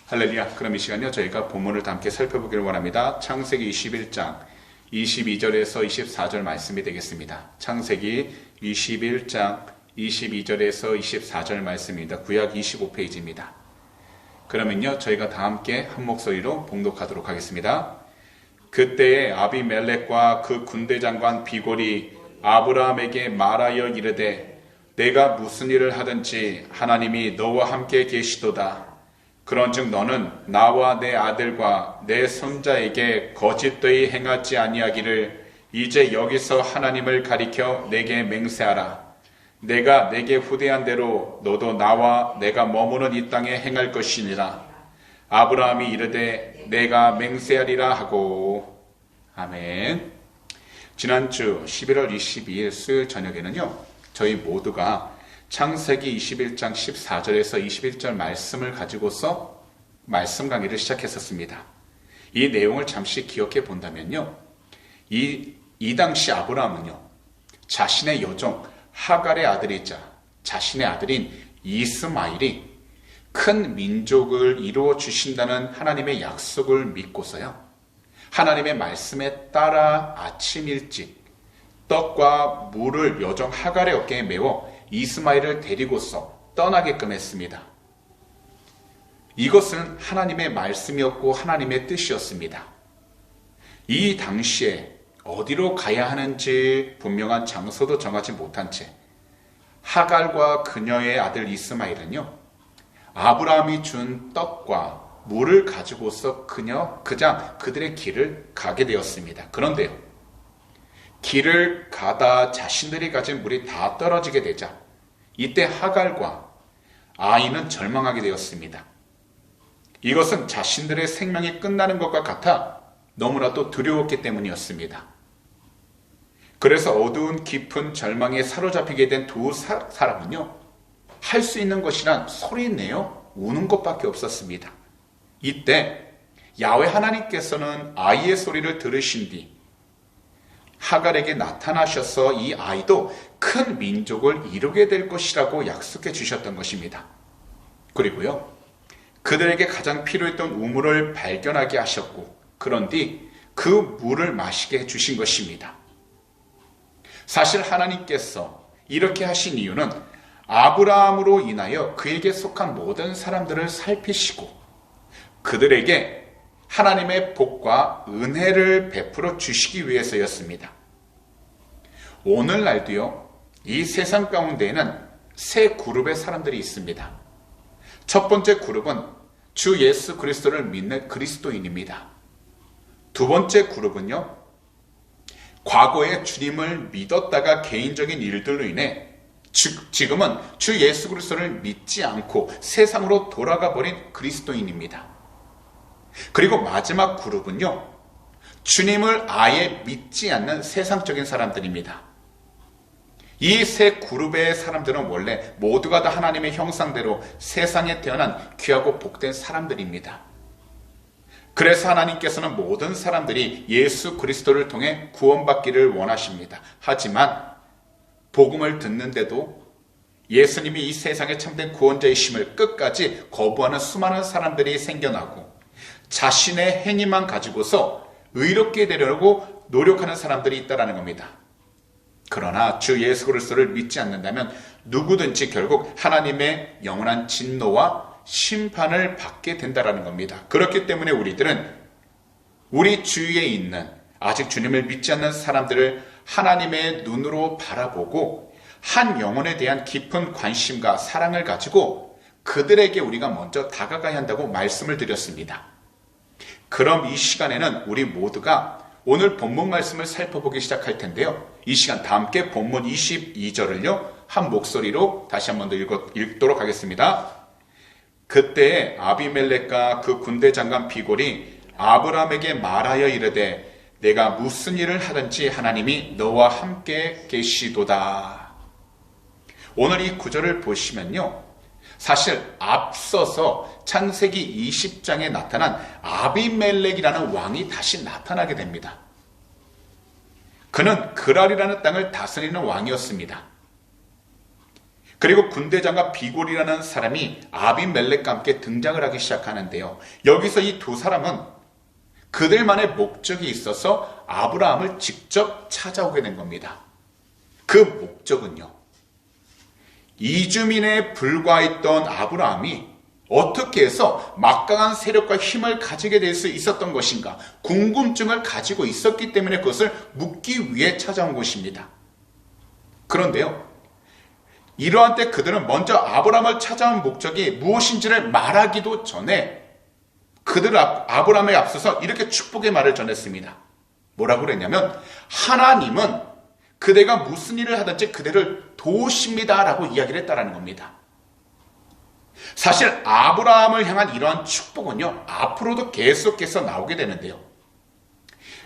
할렐루야. 그럼 이 시간요 저희가 본문을 다 함께 살펴보기를 원합니다. 창세기 21장 22절에서 24절 말씀이 되겠습니다. 창세기 21장 22절에서 24절 말씀입니다. 구약 25페이지입니다. 그러면요 저희가 다 함께 한 목소리로 봉독하도록 하겠습니다. 그때에 아비멜렉과 그 군대 장관 비골이 아브라함에게 말하여 이르되 내가 무슨 일을 하든지 하나님이 너와 함께 계시도다. 그런즉 너는 나와 내 아들과 내 손자에게 거짓되이 행하지 아니하기를 이제 여기서 하나님을 가리켜 내게 맹세하라. 내가 내게 후대한 대로 너도 나와 내가 머무는 이 땅에 행할 것이니라. 아브라함이 이르되 내가 맹세하리라 하고. 아멘. 지난주 11월 22일 수요일 저녁에는요 저희 모두가 창세기 21장 14절에서 21절 말씀을 가지고서 말씀 강의를 시작했었습니다. 이 내용을 잠시 기억해 본다면요. 이 당시 아브라함은요. 자신의 여종 하갈의 아들이자 자신의 아들인 이스마엘이 큰 민족을 이루어 주신다는 하나님의 약속을 믿고서요. 하나님의 말씀에 따라 아침 일찍 떡과 물을 여종 하갈의 어깨에 메워 이스마엘을 데리고서 떠나게끔 했습니다. 이것은 하나님의 말씀이었고 하나님의 뜻이었습니다. 이 당시에 어디로 가야 하는지 분명한 장소도 정하지 못한 채 하갈과 그녀의 아들 이스마엘은요 아브라함이 준 떡과 물을 가지고서 그냥 그들의 길을 가게 되었습니다. 그런데요 길을 가다 자신들이 가진 물이 다 떨어지게 되자 이때 하갈과 아이는 절망하게 되었습니다. 이것은 자신들의 생명이 끝나는 것과 같아 너무나도 두려웠기 때문이었습니다. 그래서 어두운 깊은 절망에 사로잡히게 된 두 사람은요 할 수 있는 것이란 소리내어 우는 것밖에 없었습니다. 이때 야훼 하나님께서는 아이의 소리를 들으신 뒤 하갈에게 나타나셔서 이 아이도 큰 민족을 이루게 될 것이라고 약속해 주셨던 것입니다. 그리고요 그들에게 가장 필요했던 우물을 발견하게 하셨고 그런 뒤 그 물을 마시게 해주신 것입니다. 사실 하나님께서 이렇게 하신 이유는 아브라함으로 인하여 그에게 속한 모든 사람들을 살피시고 그들에게 하나님의 복과 은혜를 베풀어 주시기 위해서였습니다. 오늘날도요 이 세상 가운데에는 세 그룹의 사람들이 있습니다. 첫 번째 그룹은 주 예수 그리스도를 믿는 그리스도인입니다. 두 번째 그룹은요 과거에 주님을 믿었다가 개인적인 일들로 인해 지금은 주 예수 그리스도를 믿지 않고 세상으로 돌아가 버린 그리스도인입니다. 그리고 마지막 그룹은요 주님을 아예 믿지 않는 세상적인 사람들입니다. 이 세 그룹의 사람들은 원래 모두가 다 하나님의 형상대로 세상에 태어난 귀하고 복된 사람들입니다. 그래서 하나님께서는 모든 사람들이 예수 그리스도를 통해 구원받기를 원하십니다. 하지만 복음을 듣는데도 예수님이 이 세상의 참된 구원자이심을 끝까지 거부하는 수많은 사람들이 생겨나고 자신의 행위만 가지고서 의롭게 되려고 노력하는 사람들이 있다는 겁니다. 그러나 주 예수 그리스도를 믿지 않는다면 누구든지 결국 하나님의 영원한 진노와 심판을 받게 된다는 겁니다. 그렇기 때문에 우리들은 우리 주위에 있는 아직 주님을 믿지 않는 사람들을 하나님의 눈으로 바라보고 한 영혼에 대한 깊은 관심과 사랑을 가지고 그들에게 우리가 먼저 다가가야 한다고 말씀을 드렸습니다. 그럼 이 시간에는 우리 모두가 오늘 본문 말씀을 살펴보기 시작할 텐데요. 이 시간 다 함께 본문 22절을요. 한 목소리로 다시 한 번 더 읽도록 하겠습니다. 그때에 아비멜렉과 그 군대 장관 비골이 아브라함에게 말하여 이르되 내가 무슨 일을 하든지 하나님이 너와 함께 계시도다. 오늘 이 구절을 보시면요. 사실 앞서서 창세기 20장에 나타난 아비멜렉이라는 왕이 다시 나타나게 됩니다. 그는 그랄이라는 땅을 다스리는 왕이었습니다. 그리고 군대장과 비골이라는 사람이 아비멜렉과 함께 등장을 하기 시작하는데요. 여기서 이 두 사람은 그들만의 목적이 있어서 아브라함을 직접 찾아오게 된 겁니다. 그 목적은요, 이주민에 불과했던 아브라함이 어떻게 해서 막강한 세력과 힘을 가지게 될 수 있었던 것인가, 궁금증을 가지고 있었기 때문에 그것을 묻기 위해 찾아온 것입니다. 그런데요, 이러한 때 그들은 먼저 아브라함을 찾아온 목적이 무엇인지를 말하기도 전에 그들은 아브라함에 앞서서 이렇게 축복의 말을 전했습니다. 뭐라고 그랬냐면, 하나님은 그대가 무슨 일을 하든지 그대를 도우십니다 라고 이야기를 했다는 겁니다. 사실 아브라함을 향한 이러한 축복은요, 앞으로도 계속해서 나오게 되는데요.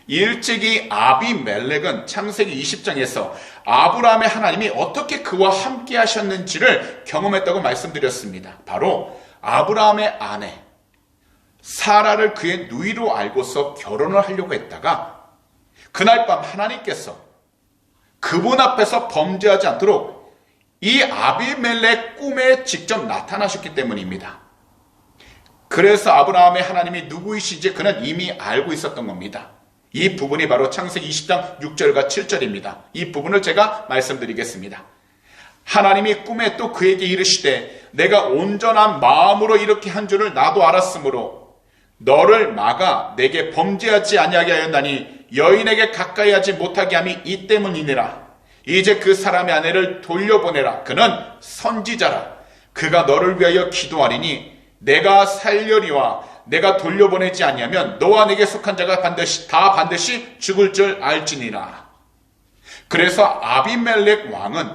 일찍이 아비멜렉은 창세기 20장에서 아브라함의 하나님이 어떻게 그와 함께 하셨는지를 경험했다고 말씀드렸습니다. 바로 아브라함의 아내 사라를 그의 누이로 알고서 결혼을 하려고 했다가 그날 밤 하나님께서 그분 앞에서 범죄하지 않도록 이 아비멜렉 꿈에 직접 나타나셨기 때문입니다. 그래서 아브라함의 하나님이 누구이신지 그는 이미 알고 있었던 겁니다. 이 부분이 바로 창세기 20장 6절과 7절입니다. 이 부분을 제가 말씀드리겠습니다. 하나님이 꿈에 또 그에게 이르시되 내가 온전한 마음으로 이렇게 한 줄을 나도 알았으므로 너를 막아 내게 범죄하지 아니하게 하였나니 여인에게 가까이 하지 못하게 함이 이 때문이니라. 이제 그 사람의 아내를 돌려보내라. 그는 선지자라. 그가 너를 위하여 기도하리니 내가 살려니와 내가 돌려보내지 아니하면 너와 내게 속한 자가 반드시 죽을 줄 알지니라. 그래서 아비멜렉 왕은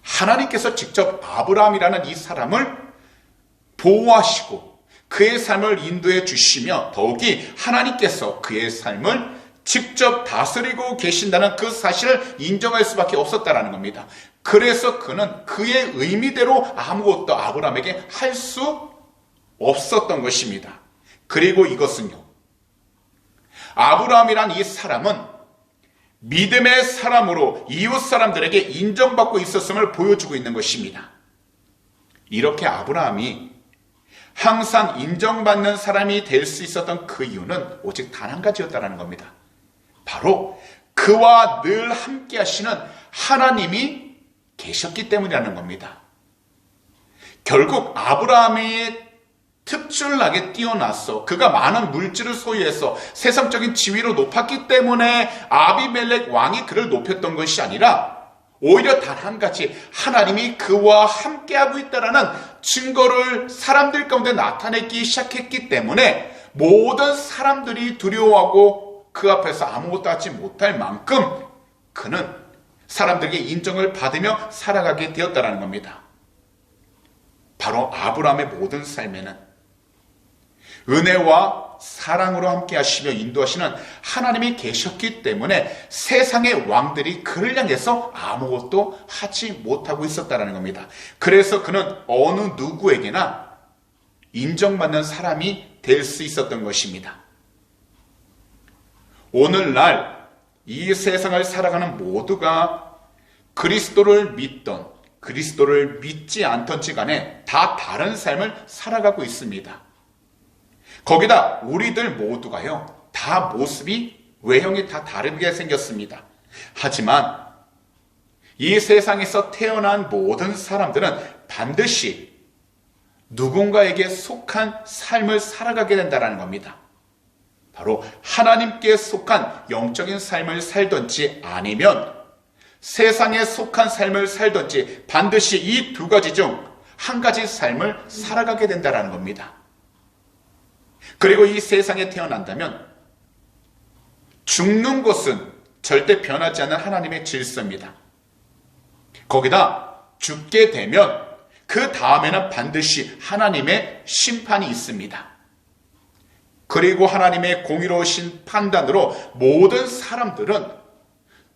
하나님께서 직접 아브라함이라는 이 사람을 보호하시고 그의 삶을 인도해 주시며 더욱이 하나님께서 그의 삶을 직접 다스리고 계신다는 그 사실을 인정할 수밖에 없었다는 겁니다. 그래서 그는 그의 의미대로 아무것도 아브라함에게 할 수 없었던 것입니다. 그리고 이것은요, 아브라함이란 이 사람은 믿음의 사람으로 이웃 사람들에게 인정받고 있었음을 보여주고 있는 것입니다. 이렇게 아브라함이 항상 인정받는 사람이 될 수 있었던 그 이유는 오직 단 한 가지였다는 겁니다. 바로 그와 늘 함께 하시는 하나님이 계셨기 때문이라는 겁니다. 결국 아브라함의 특출나게 뛰어났어. 그가 많은 물질을 소유해서 세상적인 지위로 높았기 때문에 아비멜렉 왕이 그를 높였던 것이 아니라 오히려 단 한 가지, 하나님이 그와 함께하고 있다는 증거를 사람들 가운데 나타내기 시작했기 때문에 모든 사람들이 두려워하고 그 앞에서 아무것도 하지 못할 만큼 그는 사람들에게 인정을 받으며 살아가게 되었다는 겁니다. 바로 아브라함의 모든 삶에는 은혜와 사랑으로 함께 하시며 인도하시는 하나님이 계셨기 때문에 세상의 왕들이 그를 향해서 아무것도 하지 못하고 있었다는 겁니다. 그래서 그는 어느 누구에게나 인정받는 사람이 될 수 있었던 것입니다. 오늘날 이 세상을 살아가는 모두가 그리스도를 믿던 그리스도를 믿지 않던지 간에 다 다른 삶을 살아가고 있습니다. 거기다 우리들 모두가요, 다 모습이 외형이 다 다르게 생겼습니다. 하지만 이 세상에서 태어난 모든 사람들은 반드시 누군가에게 속한 삶을 살아가게 된다는 겁니다. 바로 하나님께 속한 영적인 삶을 살든지 아니면 세상에 속한 삶을 살든지 반드시 이 두 가지 중 한 가지 삶을 살아가게 된다는 겁니다. 그리고 이 세상에 태어난다면 죽는 것은 절대 변하지 않는 하나님의 질서입니다. 거기다 죽게 되면 그 다음에는 반드시 하나님의 심판이 있습니다. 그리고 하나님의 공의로우신 판단으로 모든 사람들은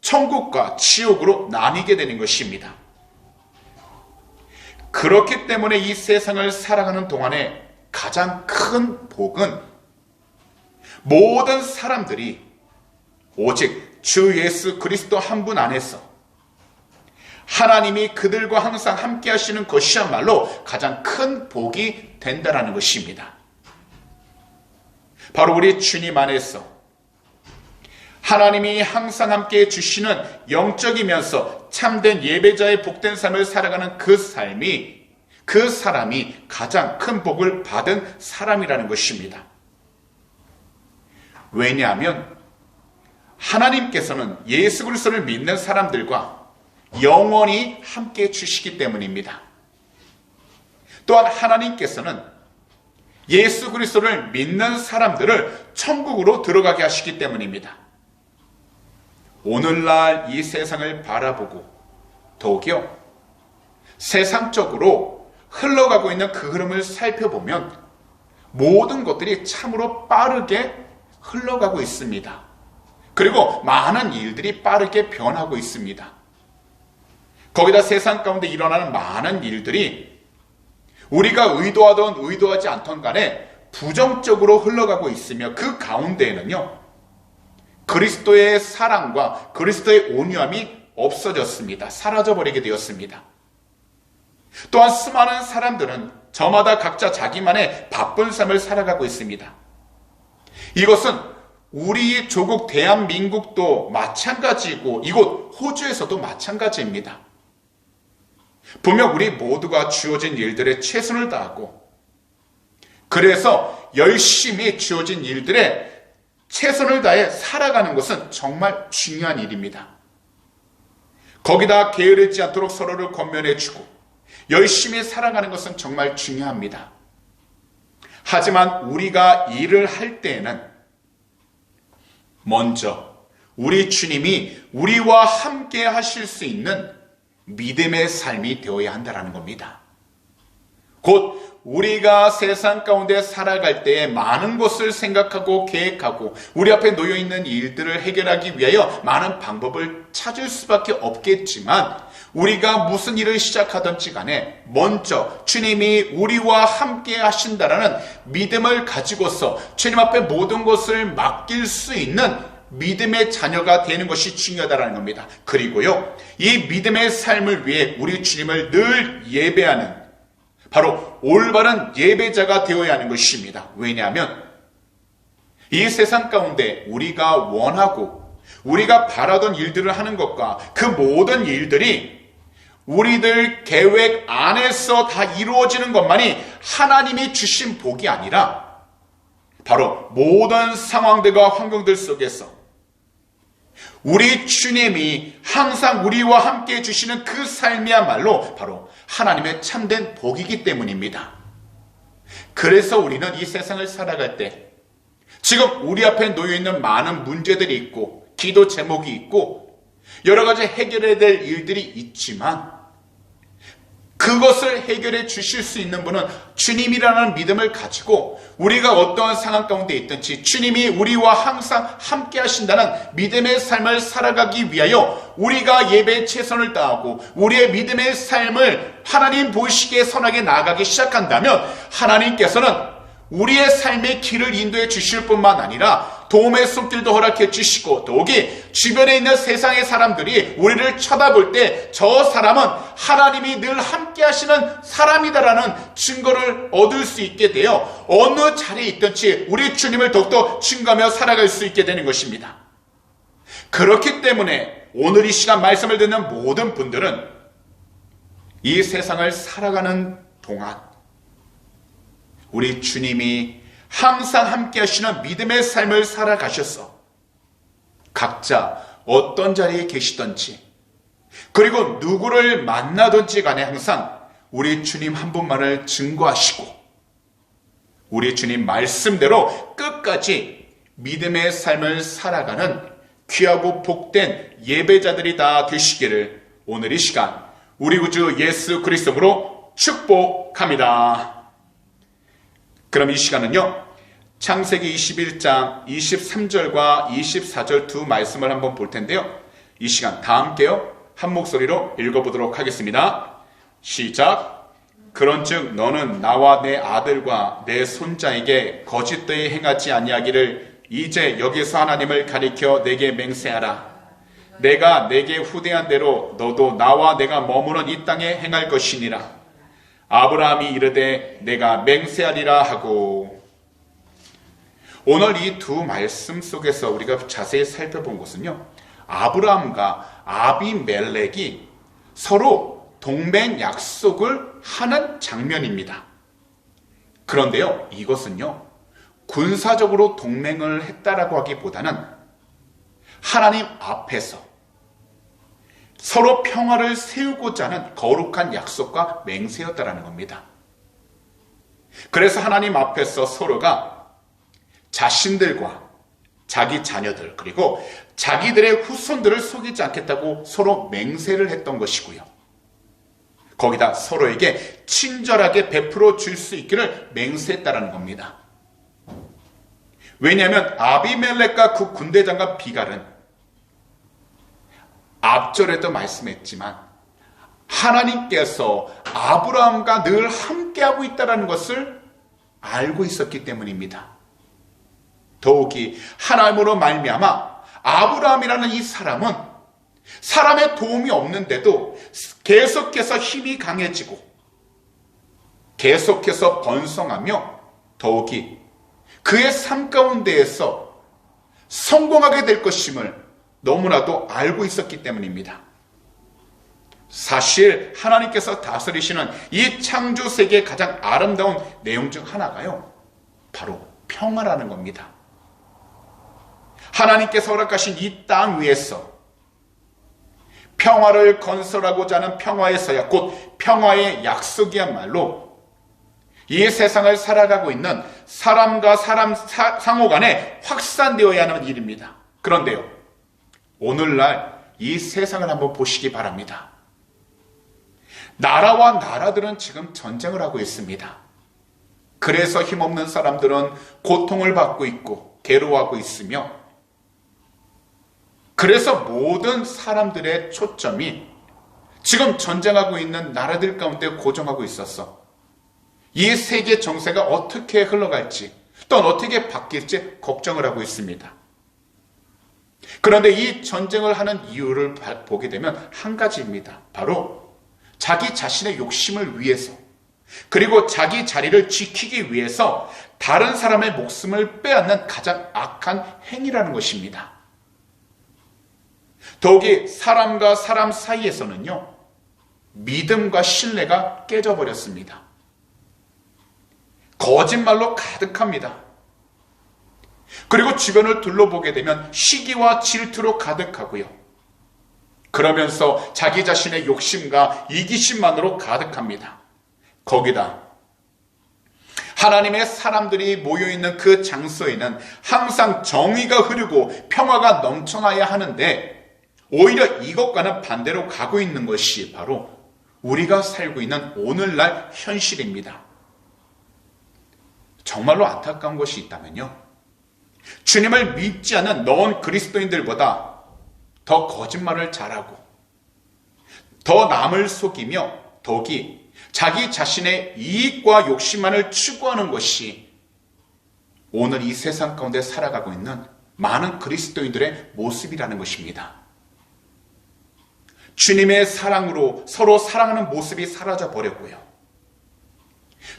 천국과 지옥으로 나뉘게 되는 것입니다. 그렇기 때문에 이 세상을 살아가는 동안에 가장 큰 복은 모든 사람들이 오직 주 예수 그리스도 한 분 안에서 하나님이 그들과 항상 함께 하시는 것이야말로 가장 큰 복이 된다는 것입니다. 바로 우리 주님 안에서 하나님이 항상 함께 해주시는 영적이면서 참된 예배자의 복된 삶을 살아가는 그 사람이 가장 큰 복을 받은 사람이라는 것입니다. 왜냐하면 하나님께서는 예수 그리스도를 믿는 사람들과 영원히 함께 해주시기 때문입니다. 또한 하나님께서는 예수 그리스도를 믿는 사람들을 천국으로 들어가게 하시기 때문입니다. 오늘날 이 세상을 바라보고 더욱이요 세상적으로 흘러가고 있는 그 흐름을 살펴보면 모든 것들이 참으로 빠르게 흘러가고 있습니다. 그리고 많은 일들이 빠르게 변하고 있습니다. 거기다 세상 가운데 일어나는 많은 일들이 우리가 의도하든 의도하지 않던 간에 부정적으로 흘러가고 있으며 그 가운데에는요 그리스도의 사랑과 그리스도의 온유함이 없어졌습니다. 사라져버리게 되었습니다. 또한 수많은 사람들은 저마다 각자 자기만의 바쁜 삶을 살아가고 있습니다. 이것은 우리 조국 대한민국도 마찬가지고 이곳 호주에서도 마찬가지입니다. 분명 우리 모두가 주어진 일들에 최선을 다하고 그래서 열심히 주어진 일들에 최선을 다해 살아가는 것은 정말 중요한 일입니다. 거기다 게으르지 않도록 서로를 권면해주고 열심히 살아가는 것은 정말 중요합니다. 하지만 우리가 일을 할 때에는 먼저 우리 주님이 우리와 함께 하실 수 있는 믿음의 삶이 되어야 한다는 겁니다. 곧 우리가 세상 가운데 살아갈 때에 많은 것을 생각하고 계획하고 우리 앞에 놓여있는 일들을 해결하기 위하여 많은 방법을 찾을 수밖에 없겠지만 우리가 무슨 일을 시작하든지 간에 먼저 주님이 우리와 함께 하신다라는 믿음을 가지고서 주님 앞에 모든 것을 맡길 수 있는 믿음의 자녀가 되는 것이 중요하다는 겁니다. 그리고요 이 믿음의 삶을 위해 우리 주님을 늘 예배하는 바로 올바른 예배자가 되어야 하는 것입니다. 왜냐하면 이 세상 가운데 우리가 원하고 우리가 바라던 일들을 하는 것과 그 모든 일들이 우리들 계획 안에서 다 이루어지는 것만이 하나님이 주신 복이 아니라 바로 모든 상황들과 환경들 속에서 우리 주님이 항상 우리와 함께 해주시는 그 삶이야말로 바로 하나님의 참된 복이기 때문입니다. 그래서 우리는 이 세상을 살아갈 때 지금 우리 앞에 놓여있는 많은 문제들이 있고 기도 제목이 있고 여러 가지 해결해야 될 일들이 있지만 그것을 해결해 주실 수 있는 분은 주님이라는 믿음을 가지고 우리가 어떠한 상황 가운데 있든지 주님이 우리와 항상 함께 하신다는 믿음의 삶을 살아가기 위하여 우리가 예배에 최선을 다하고 우리의 믿음의 삶을 하나님 보시기에 선하게 나아가기 시작한다면 하나님께서는 우리의 삶의 길을 인도해 주실 뿐만 아니라 도움의 손길도 허락해 주시고 더욱이 주변에 있는 세상의 사람들이 우리를 쳐다볼 때 저 사람은 하나님이 늘 함께 하시는 사람이다라는 증거를 얻을 수 있게 되어 어느 자리에 있든지 우리 주님을 더욱더 증거하며 살아갈 수 있게 되는 것입니다. 그렇기 때문에 오늘 이 시간 말씀을 듣는 모든 분들은 이 세상을 살아가는 동안 우리 주님이 항상 함께 하시는 믿음의 삶을 살아가셔서 각자 어떤 자리에 계시든지 그리고 누구를 만나든지 간에 항상 우리 주님 한 분만을 증거하시고 우리 주님 말씀대로 끝까지 믿음의 삶을 살아가는 귀하고 복된 예배자들이 다 되시기를 오늘 이 시간 우리 구주 예수 그리스도로 축복합니다. 그럼 이 시간은요 창세기 21장 23절과 24절 두 말씀을 한번 볼 텐데요 이 시간 다 함께요 한 목소리로 읽어보도록 하겠습니다. 시작. 그런즉 너는 나와 내 아들과 내 손자에게 거짓되이 행하지 아니하기를 이제 여기서 하나님을 가리켜 내게 맹세하라. 내가 내게 후대한 대로 너도 나와 내가 머무는 이 땅에 행할 것이니라. 아브라함이 이르되 내가 맹세하리라 하고. 오늘 이 두 말씀 속에서 우리가 자세히 살펴본 것은요, 아브라함과 아비멜렉이 서로 동맹 약속을 하는 장면입니다. 그런데요, 이것은요, 군사적으로 동맹을 했다라고 하기보다는 하나님 앞에서 서로 평화를 세우고자 하는 거룩한 약속과 맹세였다라는 겁니다. 그래서 하나님 앞에서 서로가 자신들과 자기 자녀들 그리고 자기들의 후손들을 속이지 않겠다고 서로 맹세를 했던 것이고요. 거기다 서로에게 친절하게 베풀어 줄 수 있기를 맹세했다라는 겁니다. 왜냐하면 아비멜렉과 그 군대장관 비갈은 앞절에도 말씀했지만 하나님께서 아브라함과 늘 함께하고 있다는 것을 알고 있었기 때문입니다. 더욱이 하나님으로 말미암아 아브라함이라는 이 사람은 사람의 도움이 없는데도 계속해서 힘이 강해지고 계속해서 번성하며 더욱이 그의 삶 가운데에서 성공하게 될 것임을 너무나도 알고 있었기 때문입니다. 사실 하나님께서 다스리시는 이 창조 세계의 가장 아름다운 내용 중 하나가요, 바로 평화라는 겁니다. 하나님께서 허락하신 이 땅 위에서 평화를 건설하고자 하는 평화의 곧 평화의 약속이야말로 이 세상을 살아가고 있는 사람과 사람 상호 간에 확산되어야 하는 일입니다. 그런데요, 오늘날 이 세상을 한번 보시기 바랍니다. 나라와 나라들은 지금 전쟁을 하고 있습니다. 그래서 힘없는 사람들은 고통을 받고 있고 괴로워하고 있으며, 그래서 모든 사람들의 초점이 지금 전쟁하고 있는 나라들 가운데 고정하고 있어서 이 세계 정세가 어떻게 흘러갈지 또는 어떻게 바뀔지 걱정을 하고 있습니다. 그런데 이 전쟁을 하는 이유를 보게 되면 한 가지입니다. 바로 자기 자신의 욕심을 위해서, 그리고 자기 자리를 지키기 위해서 다른 사람의 목숨을 빼앗는 가장 악한 행위라는 것입니다. 더욱이 사람과 사람 사이에서는요, 믿음과 신뢰가 깨져버렸습니다. 거짓말로 가득합니다. 그리고 주변을 둘러보게 되면 시기와 질투로 가득하고요. 그러면서 자기 자신의 욕심과 이기심만으로 가득합니다. 거기다 하나님의 사람들이 모여있는 그 장소에는 항상 정의가 흐르고 평화가 넘쳐나야 하는데 오히려 이것과는 반대로 가고 있는 것이 바로 우리가 살고 있는 오늘날 현실입니다. 정말로 안타까운 것이 있다면요, 주님을 믿지 않는 너온 그리스도인들보다 더 거짓말을 잘하고 더 남을 속이며 더욱이 자기 자신의 이익과 욕심만을 추구하는 것이 오늘 이 세상 가운데 살아가고 있는 많은 그리스도인들의 모습이라는 것입니다. 주님의 사랑으로 서로 사랑하는 모습이 사라져 버렸고요,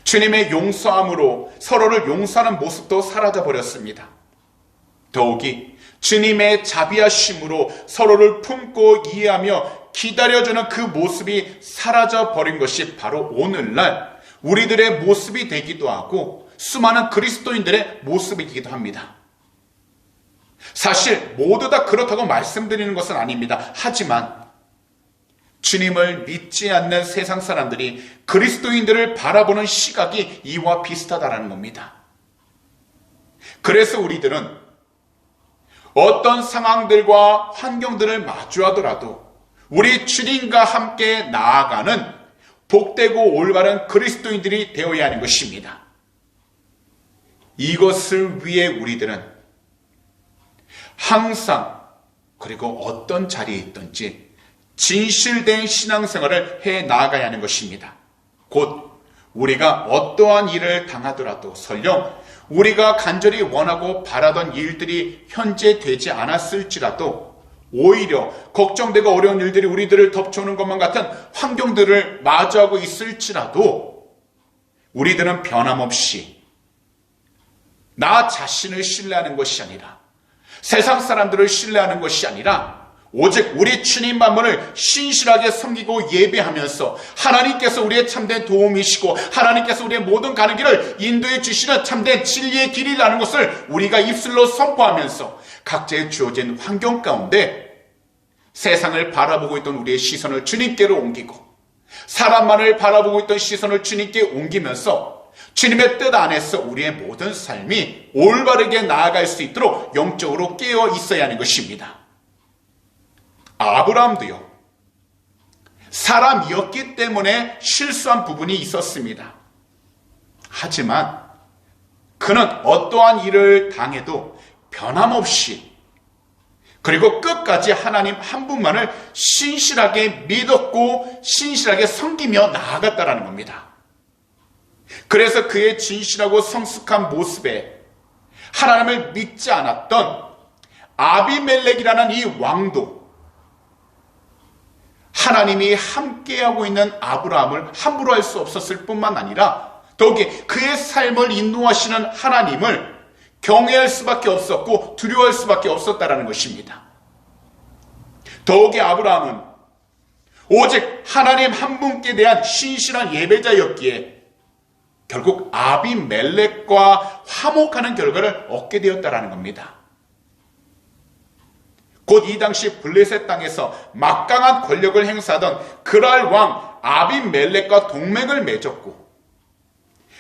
주님의 용서함으로 서로를 용서하는 모습도 사라져 버렸습니다. 더욱이 주님의 자비하심으로 서로를 품고 이해하며 기다려주는 그 모습이 사라져 버린 것이 바로 오늘날 우리들의 모습이 되기도 하고 수많은 그리스도인들의 모습이기도 합니다. 사실 모두 다 그렇다고 말씀드리는 것은 아닙니다. 하지만 주님을 믿지 않는 세상 사람들이 그리스도인들을 바라보는 시각이 이와 비슷하다는 겁니다. 그래서 우리들은 어떤 상황들과 환경들을 마주하더라도 우리 주님과 함께 나아가는 복되고 올바른 그리스도인들이 되어야 하는 것입니다. 이것을 위해 우리들은 항상 그리고 어떤 자리에 있든지 진실된 신앙생활을 해 나아가야 하는 것입니다. 곧 우리가 어떠한 일을 당하더라도 설령 우리가 간절히 원하고 바라던 일들이 현재 되지 않았을지라도 오히려 걱정되고 어려운 일들이 우리들을 덮쳐오는 것만 같은 환경들을 마주하고 있을지라도 우리들은 변함없이 나 자신을 신뢰하는 것이 아니라 세상 사람들을 신뢰하는 것이 아니라 오직 우리 주님만을 신실하게 섬기고 예배하면서 하나님께서 우리의 참된 도움이시고 하나님께서 우리의 모든 가는 길을 인도해 주시는 참된 진리의 길이라는 것을 우리가 입술로 선포하면서 각자의 주어진 환경 가운데 세상을 바라보고 있던 우리의 시선을 주님께로 옮기고 사람만을 바라보고 있던 시선을 주님께 옮기면서 주님의 뜻 안에서 우리의 모든 삶이 올바르게 나아갈 수 있도록 영적으로 깨어 있어야 하는 것입니다. 아브라함도요, 사람이었기 때문에 실수한 부분이 있었습니다. 하지만 그는 어떠한 일을 당해도 변함없이 그리고 끝까지 하나님 한 분만을 신실하게 믿었고 신실하게 섬기며 나아갔다라는 겁니다. 그래서 그의 진실하고 성숙한 모습에 하나님을 믿지 않았던 아비멜렉이라는 이 왕도 하나님이 함께하고 있는 아브라함을 함부로 할 수 없었을 뿐만 아니라 더욱이 그의 삶을 인도하시는 하나님을 경외할 수밖에 없었고 두려워할 수밖에 없었다라는 것입니다. 더욱이 아브라함은 오직 하나님 한 분께 대한 신실한 예배자였기에 결국 아비멜렉과 화목하는 결과를 얻게 되었다라는 겁니다. 곧 이 당시 블레셋 땅에서 막강한 권력을 행사하던 그랄 왕 아비멜렉과 동맹을 맺었고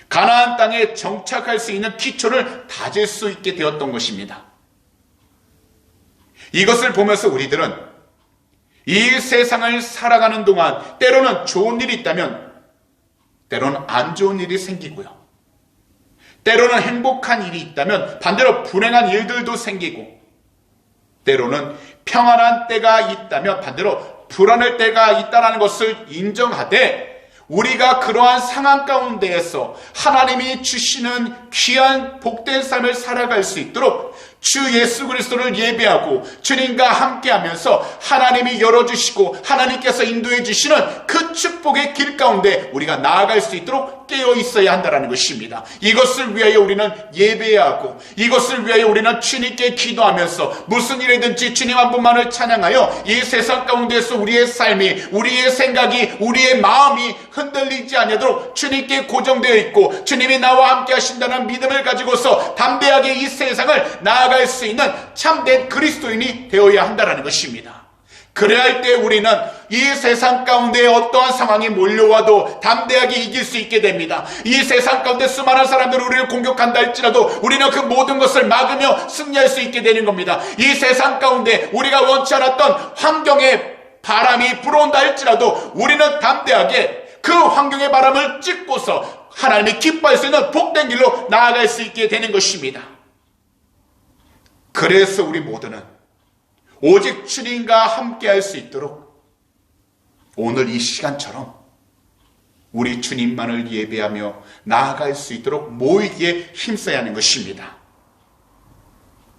가나안 땅에 정착할 수 있는 기초를 다질 수 있게 되었던 것입니다. 이것을 보면서 우리들은 이 세상을 살아가는 동안 때로는 좋은 일이 있다면 때로는 안 좋은 일이 생기고요. 때로는 행복한 일이 있다면 반대로 불행한 일들도 생기고 때로는 평안한 때가 있다면 반대로 불안할 때가 있다는 것을 인정하되 우리가 그러한 상황 가운데에서 하나님이 주시는 귀한 복된 삶을 살아갈 수 있도록 주 예수 그리스도를 예배하고 주님과 함께하면서 하나님이 열어주시고 하나님께서 인도해 주시는 그 축복의 길 가운데 우리가 나아갈 수 있도록 깨어 있어야 한다는 것입니다. 이것을 위하여 우리는 예배해야 하고 이것을 위하여 우리는 주님께 기도하면서 무슨 일이든지 주님 한 분만을 찬양하여 이 세상 가운데서 우리의 삶이 우리의 생각이 우리의 마음이 흔들리지 않도록 주님께 고정되어 있고 주님이 나와 함께 하신다는 믿음을 가지고서 담대하게 이 세상을 나아갈 수 있는 참된 그리스도인이 되어야 한다는 것입니다. 그래야 할 때 우리는 이 세상 가운데 어떠한 상황이 몰려와도 담대하게 이길 수 있게 됩니다. 이 세상 가운데 수많은 사람들이 우리를 공격한다 할지라도 우리는 그 모든 것을 막으며 승리할 수 있게 되는 겁니다. 이 세상 가운데 우리가 원치 않았던 환경의 바람이 불어온다 할지라도 우리는 담대하게 그 환경의 바람을 찢고서 하나님이 기뻐할 수 있는 복된 길로 나아갈 수 있게 되는 것입니다. 그래서 우리 모두는 오직 주님과 함께 할 수 있도록 오늘 이 시간처럼 우리 주님만을 예배하며 나아갈 수 있도록 모이기에 힘써야 하는 것입니다.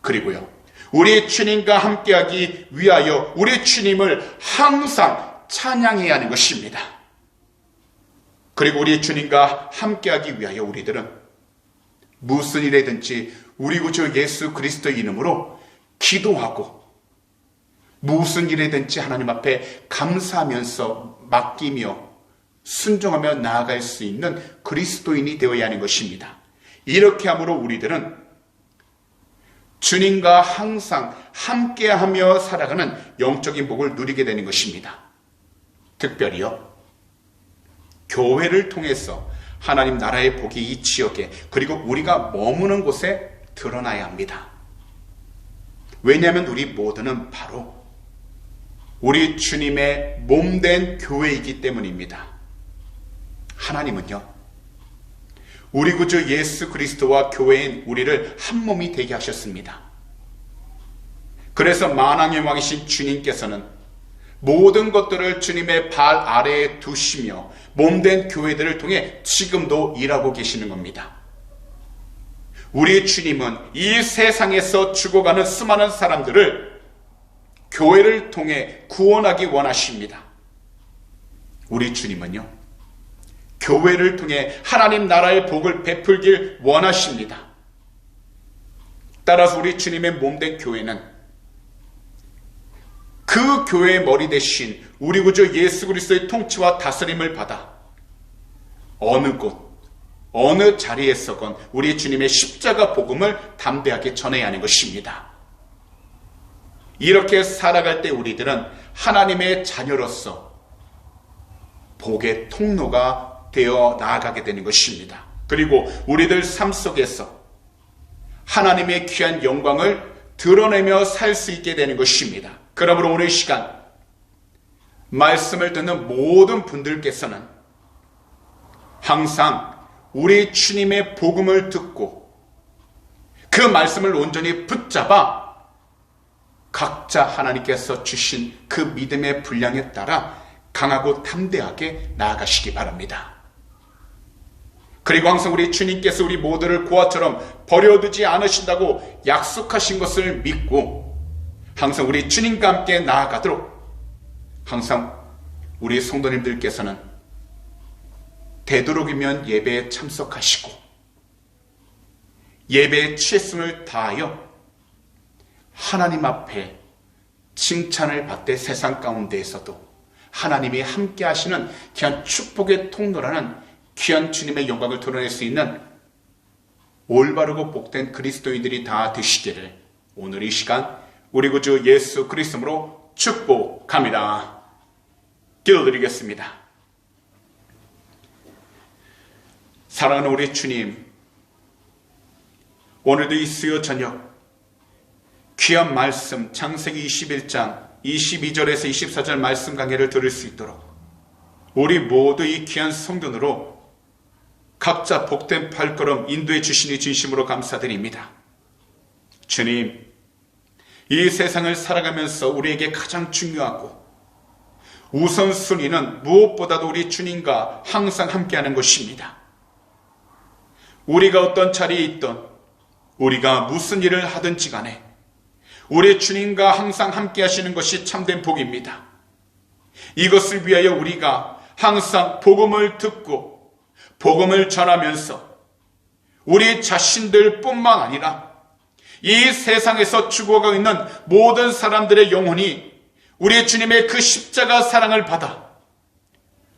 그리고요, 우리 주님과 함께하기 위하여 우리 주님을 항상 찬양해야 하는 것입니다. 그리고 우리 주님과 함께하기 위하여 우리들은 무슨 일이든지 우리 구주 예수 그리스도의 이름으로 기도하고 무슨 일이든지 하나님 앞에 감사하면서 맡기며 순종하며 나아갈 수 있는 그리스도인이 되어야 하는 것입니다. 이렇게 함으로 우리들은 주님과 항상 함께하며 살아가는 영적인 복을 누리게 되는 것입니다. 특별히요, 교회를 통해서 하나님 나라의 복이 이 지역에 그리고 우리가 머무는 곳에 드러나야 합니다. 왜냐하면 우리 모두는 바로 우리 주님의 몸된 교회이기 때문입니다. 하나님은요, 우리 구주 예수 그리스도와 교회인 우리를 한 몸이 되게 하셨습니다. 그래서 만왕의 왕이신 주님께서는 모든 것들을 주님의 발 아래에 두시며 몸된 교회들을 통해 지금도 일하고 계시는 겁니다. 우리 주님은 이 세상에서 죽어가는 수많은 사람들을 교회를 통해 구원하기 원하십니다. 우리 주님은요, 교회를 통해 하나님 나라의 복을 베풀길 원하십니다. 따라서 우리 주님의 몸된 교회는 그 교회의 머리 대신 우리 구주 예수 그리스도의 통치와 다스림을 받아 어느 곳, 어느 자리에서건 우리 주님의 십자가 복음을 담대하게 전해야 하는 것입니다. 이렇게 살아갈 때 우리들은 하나님의 자녀로서 복의 통로가 되어 나아가게 되는 것입니다. 그리고 우리들 삶 속에서 하나님의 귀한 영광을 드러내며 살 수 있게 되는 것입니다. 그러므로 오늘 시간 말씀을 듣는 모든 분들께서는 항상 우리 주님의 복음을 듣고 그 말씀을 온전히 붙잡아 각자 하나님께서 주신 그 믿음의 분량에 따라 강하고 담대하게 나아가시기 바랍니다. 그리고 항상 우리 주님께서 우리 모두를 고아처럼 버려두지 않으신다고 약속하신 것을 믿고 항상 우리 주님과 함께 나아가도록 항상 우리 성도님들께서는 되도록이면 예배에 참석하시고 예배의 취했음을 다하여 하나님 앞에 칭찬을 받되 세상 가운데에서도 하나님이 함께 하시는 귀한 축복의 통로라는 귀한 주님의 영광을 드러낼 수 있는 올바르고 복된 그리스도인들이 다 되시기를 오늘 이 시간 우리 구주 예수 그리스도로 축복합니다. 기도드리겠습니다. 사랑하는 우리 주님, 오늘도 이 수요 저녁 귀한 말씀 창세기 21장 22절에서 24절 말씀 강해를 들을 수 있도록 우리 모두 이 귀한 성전으로 각자 복된 발걸음 인도해 주시니 진심으로 감사드립니다. 주님, 이 세상을 살아가면서 우리에게 가장 중요하고 우선순위는 무엇보다도 우리 주님과 항상 함께하는 것입니다. 우리가 어떤 자리에 있든 우리가 무슨 일을 하든지 간에 우리 주님과 항상 함께 하시는 것이 참된 복입니다. 이것을 위하여 우리가 항상 복음을 듣고 복음을 전하면서 우리 자신들 뿐만 아니라 이 세상에서 죽어가고 있는 모든 사람들의 영혼이 우리 주님의 그 십자가 사랑을 받아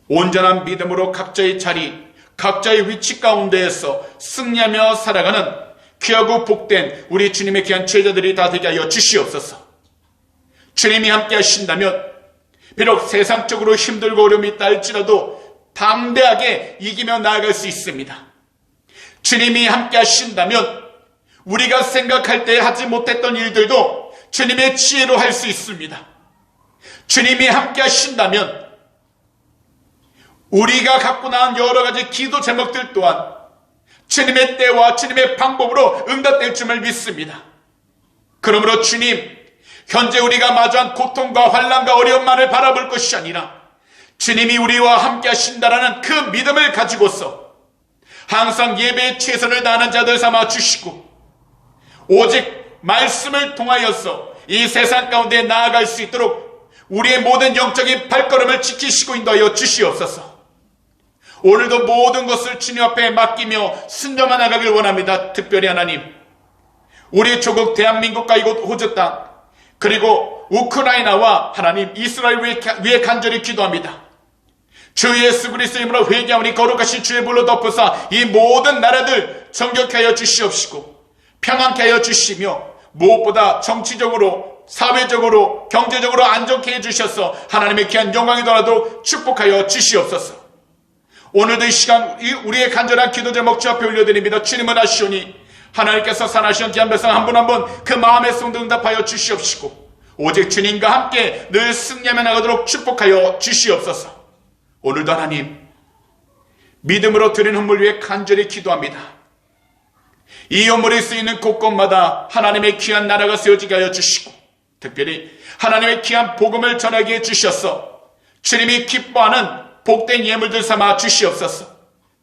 온전한 믿음으로 각자의 자리, 각자의 위치 가운데에서 승리하며 살아가는 귀하고 복된 우리 주님의 귀한 제자들이 다 되게 하여 주시옵소서. 주님이 함께 하신다면 비록 세상적으로 힘들고 어려움이 있다 할지라도 담대하게 이기며 나아갈 수 있습니다. 주님이 함께 하신다면 우리가 생각할 때 하지 못했던 일들도 주님의 지혜로 할 수 있습니다. 주님이 함께 하신다면 우리가 갖고 나온 여러 가지 기도 제목들 또한 주님의 때와 주님의 방법으로 응답될 줄을 믿습니다. 그러므로 주님, 현재 우리가 마주한 고통과 환난과 어려움만을 바라볼 것이 아니라 주님이 우리와 함께 하신다라는 그 믿음을 가지고서 항상 예배에 최선을 다하는 자들 삼아 주시고 오직 말씀을 통하여서 이 세상 가운데 나아갈 수 있도록 우리의 모든 영적인 발걸음을 지키시고 인도하여 주시옵소서. 오늘도 모든 것을 주님 앞에 맡기며 순종해 나가길 원합니다. 특별히 하나님, 우리 조국 대한민국과 이곳 호주 땅 그리고 우크라이나와 하나님 이스라엘 위에 간절히 기도합니다. 주 예수 그리스도의 이름으로 회개하오니 거룩하신 주의 불로 덮으사 이 모든 나라들 정결케 하여 주시옵시고 평안케 하여 주시며 무엇보다 정치적으로 사회적으로 경제적으로 안정케 해주셔서 하나님의 귀한 영광이 더하도록 축복하여 주시옵소서. 오늘도 이 시간 우리의 간절한 기도 제목 주 앞에 올려드립니다. 주님은 아시오니 하나님께서 살아계신 귀한 백성 한 분 한 분 그 마음의 성도 응답하여 주시옵시고 오직 주님과 함께 늘 승리하며 나가도록 축복하여 주시옵소서. 오늘도 하나님 믿음으로 드린 헌물 위해 간절히 기도합니다. 이 헌물이 쓰이는 곳곳마다 하나님의 귀한 나라가 세워지게 하여 주시고 특별히 하나님의 귀한 복음을 전하게 해주셔서 주님이 기뻐하는 복된 예물들 삼아 주시옵소서.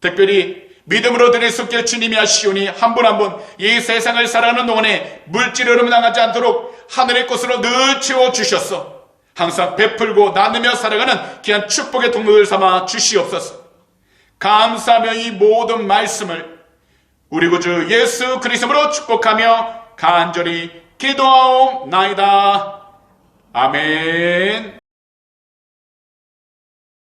특별히 믿음으로 드릴 수 있게 주님이 하시오니 한 분 한 분 이 세상을 살아가는 동안에 물질 흐름 당하지 않도록 하늘의 것으로 늘 채워주셨어. 항상 베풀고 나누며 살아가는 귀한 축복의 동료들 삼아 주시옵소서. 감사하며 이 모든 말씀을 우리 구주 예수 그리스도로 축복하며 간절히 기도하옵나이다. 아멘.